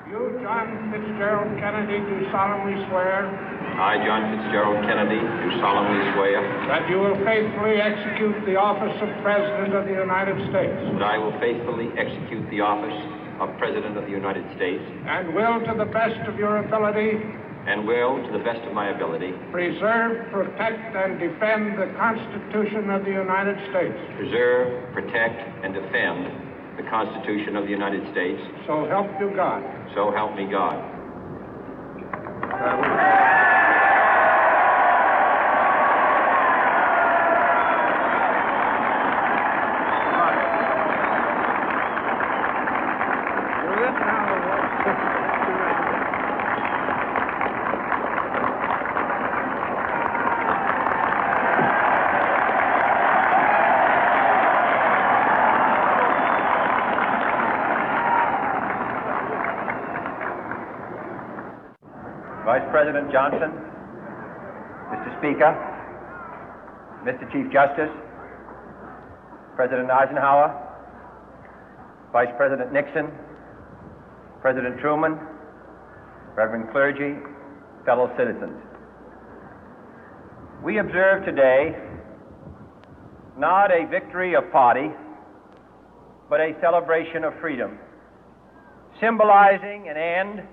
You, John Fitzgerald Kennedy, do solemnly swear I, John Fitzgerald Kennedy, do solemnly swear that you will faithfully execute the office of President of the United States that I will faithfully execute the office of President of the United States and will, to the best of your ability, and will, to the best of my ability, preserve, protect, and defend the Constitution of the United States. preserve, protect, and defend the Constitution of the United States. So help you God. So help me God. Vice President Johnson, Mr. Speaker, Mr. Chief Justice, President Eisenhower, Vice President Nixon, President Truman, Reverend clergy, fellow citizens. We observe today not a victory of party, but a celebration of freedom, symbolizing an end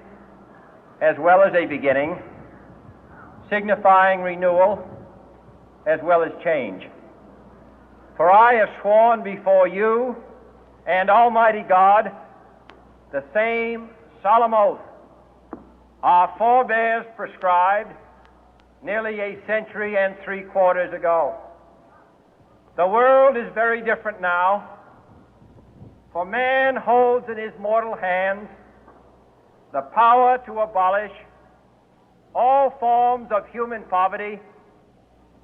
as well as a beginning, signifying renewal as well as change. For I have sworn before you and Almighty God the same solemn oath our forebears prescribed nearly a century and 3/4 ago. The world is very different now, for man holds in his mortal hands the power to abolish all forms of human poverty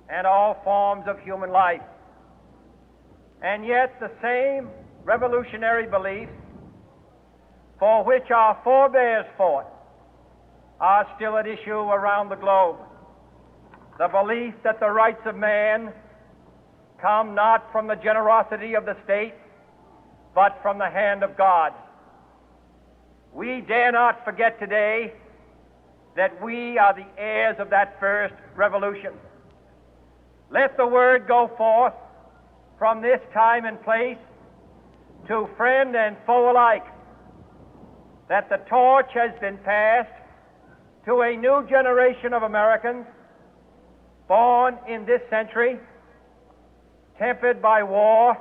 and all forms of human life. And yet the same revolutionary beliefs for which our forebears fought are still at issue around the globe. The belief that the rights of man come not from the generosity of the state, but from the hand of God. We dare not forget today that we are the heirs of that first revolution. Let the word go forth from this time and place to friend and foe alike that the torch has been passed to a new generation of Americans born in this century, tempered by war,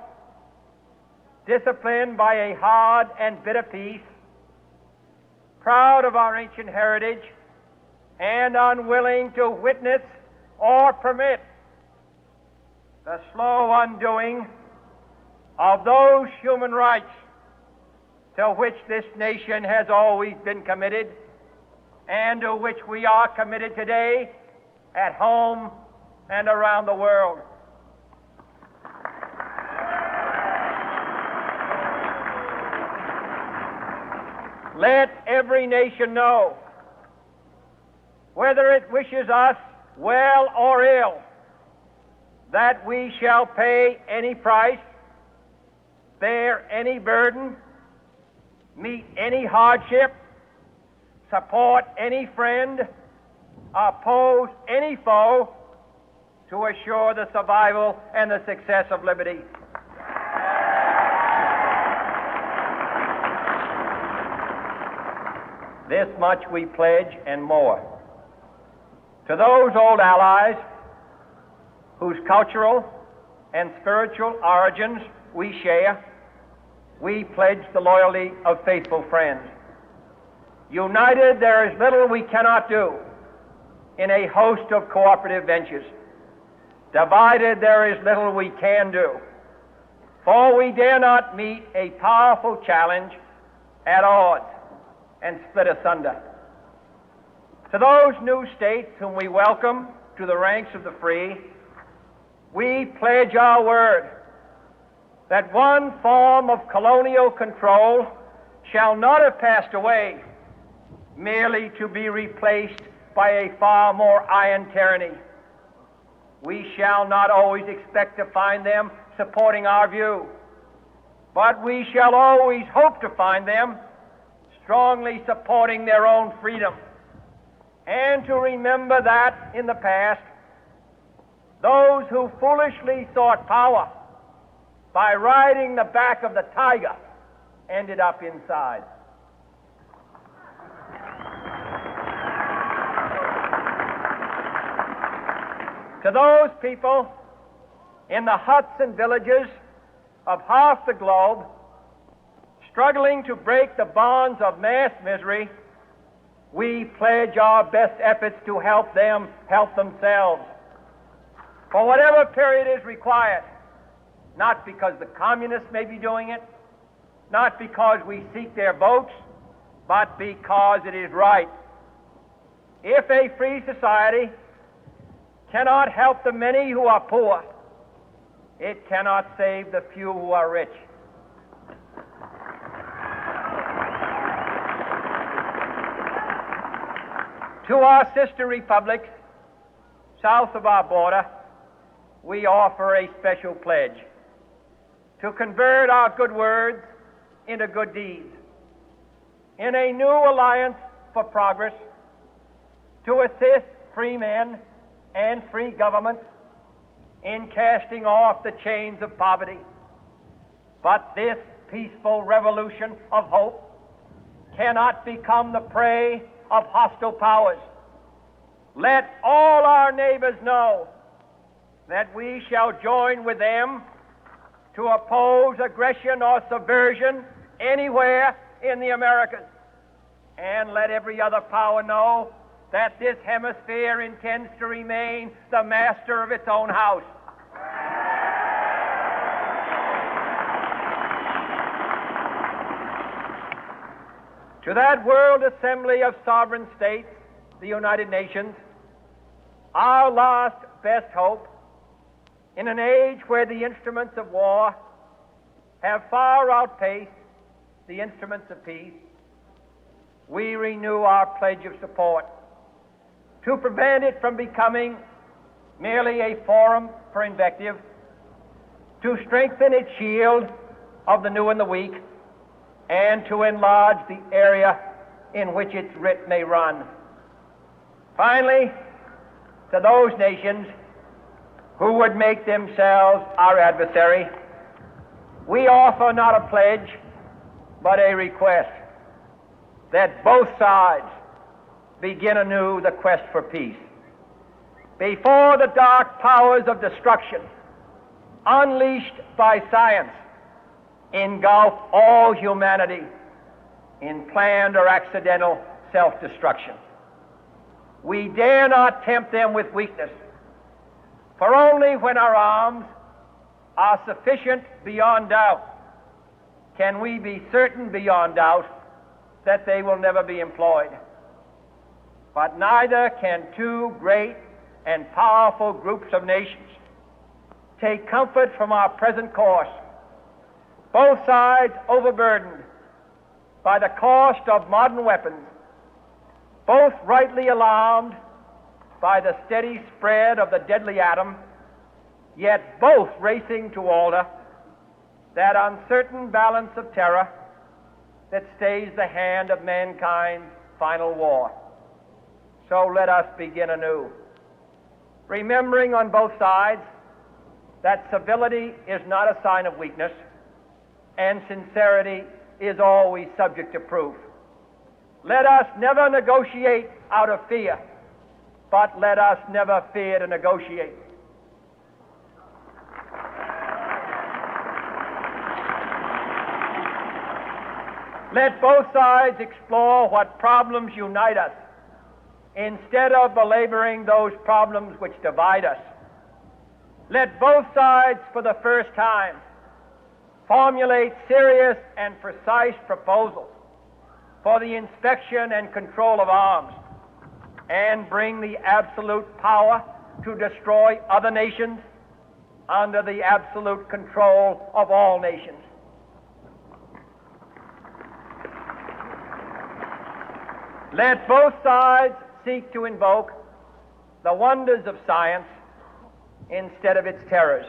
disciplined by a hard and bitter peace, proud of our ancient heritage, and unwilling to witness or permit the slow undoing of those human rights to which this nation has always been committed and to which we are committed today at home and around the world. Let every nation know, whether it wishes us well or ill, that we shall pay any price, bear any burden, meet any hardship, support any friend, oppose any foe to assure the survival and the success of liberty. This much we pledge and more. To those old allies whose cultural and spiritual origins we share, we pledge the loyalty of faithful friends. United, there is little we cannot do in a host of cooperative ventures. Divided, there is little we can do, for we dare not meet a powerful challenge at odds and split asunder. To those new states whom we welcome to the ranks of the free, we pledge our word that one form of colonial control shall not have passed away, merely to be replaced by a far more iron tyranny. We shall not always expect to find them supporting our view, but we shall always hope to find them strongly supporting their own freedom, and to remember that in the past, those who foolishly sought power by riding the back of the tiger ended up inside. To those people in the huts and villages of half the globe struggling to break the bonds of mass misery, we pledge our best efforts to help them help themselves for whatever period is required, not because the communists may be doing it, not because we seek their votes, but because it is right. If a free society cannot help the many who are poor, it cannot save the few who are rich. To our sister republics south of our border, we offer a special pledge to convert our good words into good deeds, in a new alliance for progress, to assist free men and free governments in casting off the chains of poverty. But this peaceful revolution of hope cannot become the prey of hostile powers. Let all our neighbors know that we shall join with them to oppose aggression or subversion anywhere in the Americas. And let every other power know that this hemisphere intends to remain the master of its own house. To that World Assembly of Sovereign States, the United Nations, our last best hope, in an age where the instruments of war have far outpaced the instruments of peace, we renew our pledge of support to prevent it from becoming merely a forum for invective, to strengthen its shield of the new and the weak, and to enlarge the area in which its writ may run. Finally, to those nations who would make themselves our adversary, we offer not a pledge, but a request that both sides begin anew the quest for peace. Before the dark powers of destruction, unleashed by science, engulf all humanity in planned or accidental self-destruction, we dare not tempt them with weakness, for only when our arms are sufficient beyond doubt can we be certain beyond doubt that they will never be employed. But neither can two great and powerful groups of nations take comfort from our present course, both sides overburdened by the cost of modern weapons, both rightly alarmed by the steady spread of the deadly atom, yet both racing to alter that uncertain balance of terror that stays the hand of mankind's final war. So let us begin anew, remembering on both sides that civility is not a sign of weakness, and sincerity is always subject to proof. Let us never negotiate out of fear, but let us never fear to negotiate. Let both sides explore what problems unite us, instead of belaboring those problems which divide us. Let both sides, for the first time, formulate serious and precise proposals for the inspection and control of arms, and bring the absolute power to destroy other nations under the absolute control of all nations. Let both sides seek to invoke the wonders of science instead of its terrors.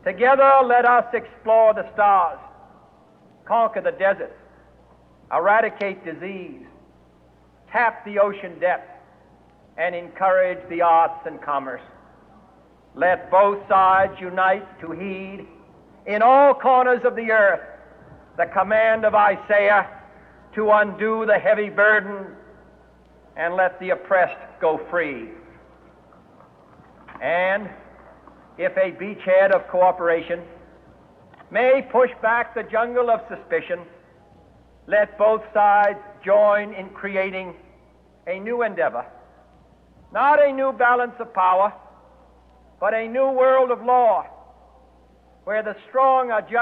Together, let us explore the stars, conquer the deserts, eradicate disease, tap the ocean depth, and encourage the arts and commerce. Let both sides unite to heed in all corners of the earth the command of Isaiah to undo the heavy burden and let the oppressed go free. And if a beachhead of cooperation may push back the jungle of suspicion, let both sides join in creating a new endeavor, not a new balance of power, but a new world of law, where the strong are just,